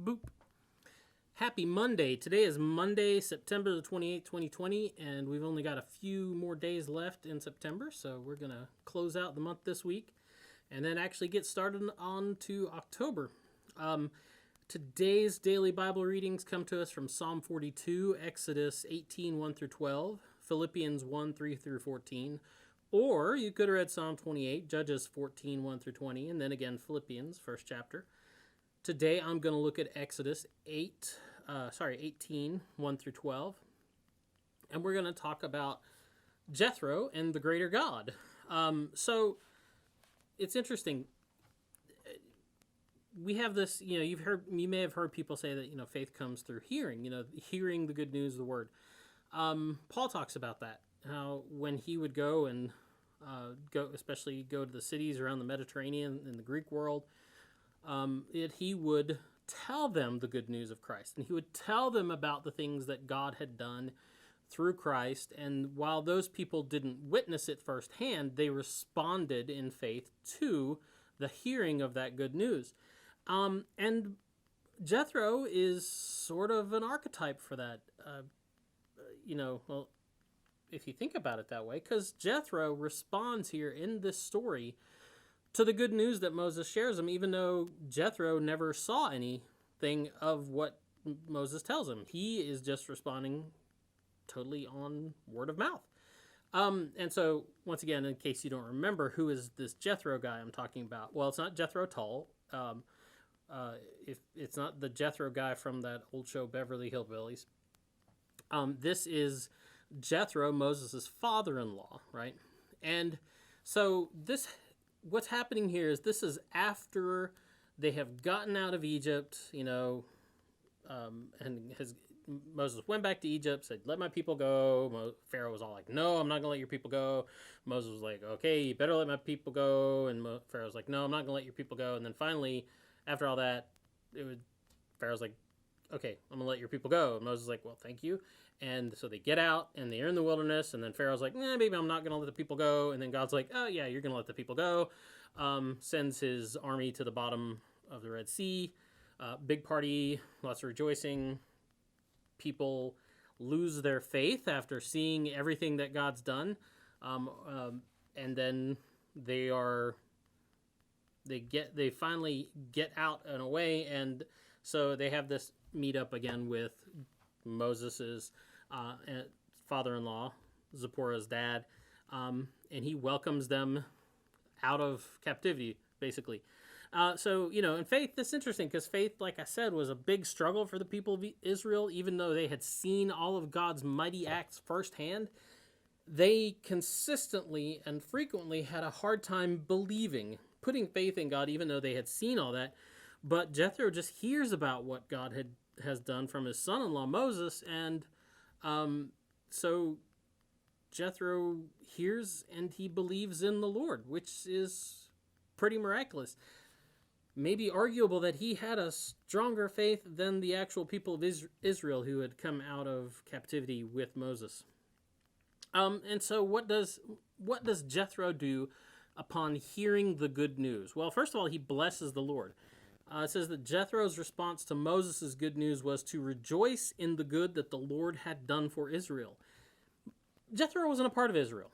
Boop. Happy Monday. Today is Monday, September the 28th, 2020, and we've only got a few more days left in September, so we're going to close out the month this week and then actually get started on to October. Today's daily Bible readings come to us from Psalm 42, Exodus 18, 1 through 12, Philippians 1, 3 through 14, or you could have read Psalm 28, Judges 14, 1 through 20, and then again Philippians, first chapter. Today I'm going to look at Exodus 18, 1 through 12, and we're going to talk about Jethro and the greater God. So it's interesting. We have this, you may have heard people say that, faith comes through hearing, hearing the good news of the word. Paul talks about that, how when he would go and especially go to the cities around the Mediterranean in the Greek world, he would tell them the good news of Christ, and he would tell them about the things that God had done through Christ. And while those people didn't witness it firsthand, they responded in faith to the hearing of that good news. And Jethro is sort of an archetype for that, well, if you think about it that way, because Jethro responds here in this story to the good news that Moses shares him, even though Jethro never saw anything of what Moses tells him. He is just responding totally on word of mouth. And so, once again, in case you don't remember, who is this Jethro guy I'm talking about? Well, it's not Jethro Tull. If it's not the Jethro guy from that old show, Beverly Hillbillies. This is Jethro, Moses' father-in-law, right? And so what's happening here is this is after they have gotten out of Egypt, and Moses went back to Egypt, said, "Let my people go." Pharaoh was all like, "No, I'm not going to let your people go." Moses was like, "Okay, you better let my people go." And Pharaoh was like, "No, I'm not going to let your people go." And then finally, after all that, Pharaoh's like, "Okay, I'm going to let your people go." And Moses was like, "Well, thank you." And so they get out, and they're in the wilderness, and then Pharaoh's like, maybe I'm not going to let the people go. And then God's like, "Oh, yeah, you're going to let the people go." Sends his army to the bottom of the Red Sea. Big party, lots of rejoicing. People lose their faith after seeing everything that God's done. And then they finally get out and away. And so they have this meet up again with Moses's father-in-law, Zipporah's dad, and he welcomes them out of captivity, basically. So, in faith, that's interesting because faith, like I said, was a big struggle for the people of Israel. Even though they had seen all of God's mighty acts firsthand, they consistently and frequently had a hard time putting faith in God, even though they had seen all that. But Jethro just hears about what God has done from his son-in-law Moses, and so Jethro hears and he believes in the Lord, which is pretty miraculous. Maybe arguable that he had a stronger faith than the actual people of Israel who had come out of captivity with Moses. And so what does Jethro do upon hearing the good news? Well, first of all, he blesses the Lord. It says that Jethro's response to Moses' good news was to rejoice in the good that the Lord had done for Israel. Jethro wasn't a part of Israel.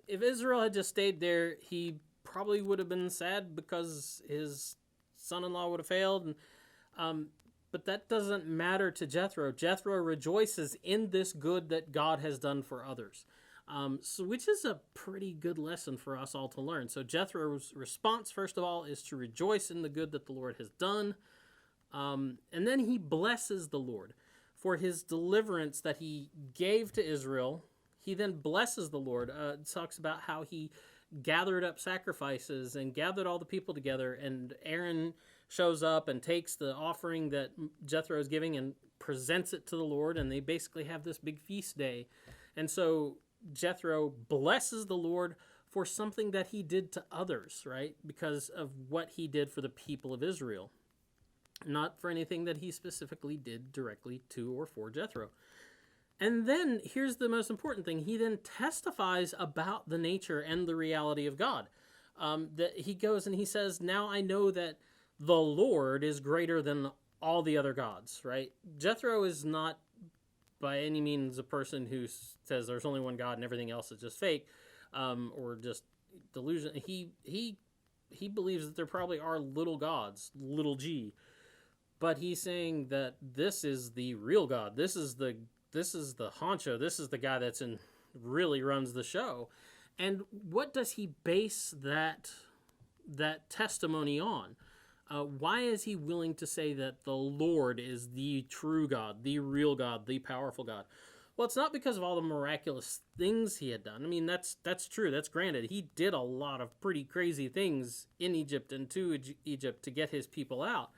If Israel had just stayed there, he probably would have been sad because his son-in-law would have failed. But that doesn't matter to Jethro. Jethro rejoices in this good that God has done for others. Which is a pretty good lesson for us all to learn. So Jethro's response, first of all, is to rejoice in the good that the Lord has done. And then he blesses the Lord for his deliverance that he gave to Israel. He then blesses the Lord. It talks about how he gathered up sacrifices and gathered all the people together. And Aaron shows up and takes the offering that Jethro is giving and presents it to the Lord. And they basically have this big feast day. And so Jethro blesses the Lord for something that he did to others, right? Because of what he did for the people of Israel. Not for anything that he specifically did directly to or for Jethro. And then, here's the most important thing. He then testifies about the nature and the reality of God. That he goes and he says, "Now I know that the Lord is greater than all the other gods, right? Jethro is not by any means a person who says there's only one God and everything else is just fake, or just delusion. He believes that there probably are little gods, little g, but he's saying that this is the real God. This is the honcho. This is the guy that's really runs the show. And what does he base that testimony on? Why is he willing to say that the Lord is the true God, the real God, the powerful God? Well, it's not because of all the miraculous things he had done. I mean, that's true. That's granted. He did a lot of pretty crazy things in Egypt and to Egypt to get his people out.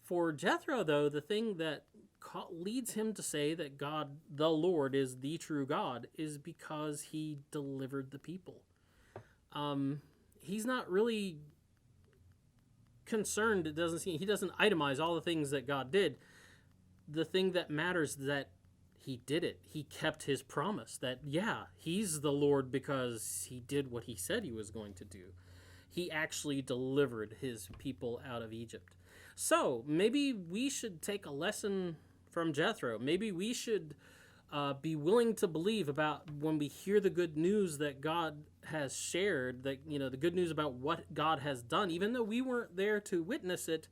For Jethro, though, the thing that leads him to say that God, the Lord, is the true God is because he delivered the people. He's not really concerned. He doesn't itemize all the things that God did. The thing that matters is that he did it. He kept his promise that, yeah, he's the Lord because he did what he said he was going to do. He actually delivered his people out of Egypt. So maybe we should take a lesson from Jethro. Maybe we should be willing to believe about when we hear the good news that God has shared, that, you know, the good news about what God has done, even though we weren't there to witness it.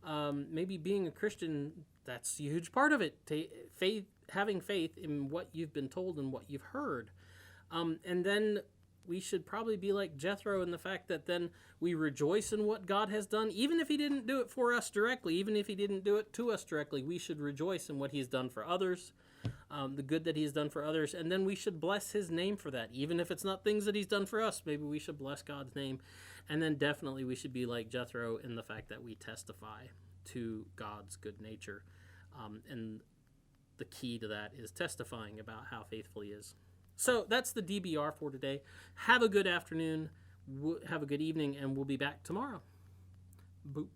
Maybe being a Christian, that's a huge part of it. Having faith in what you've been told and what you've heard. And then we should probably be like Jethro in the fact that then we rejoice in what God has done. Even if he didn't do it for us directly, even if he didn't do it to us directly, we should rejoice in what he's done for others, the good that he's done for others. And then we should bless his name for that. Even if it's not things that he's done for us, maybe we should bless God's name. And then definitely we should be like Jethro in the fact that we testify to God's good nature. And the key to that is testifying about how faithful he is. So that's the DBR for today. Have a good afternoon, have a good evening, and we'll be back tomorrow. Boop.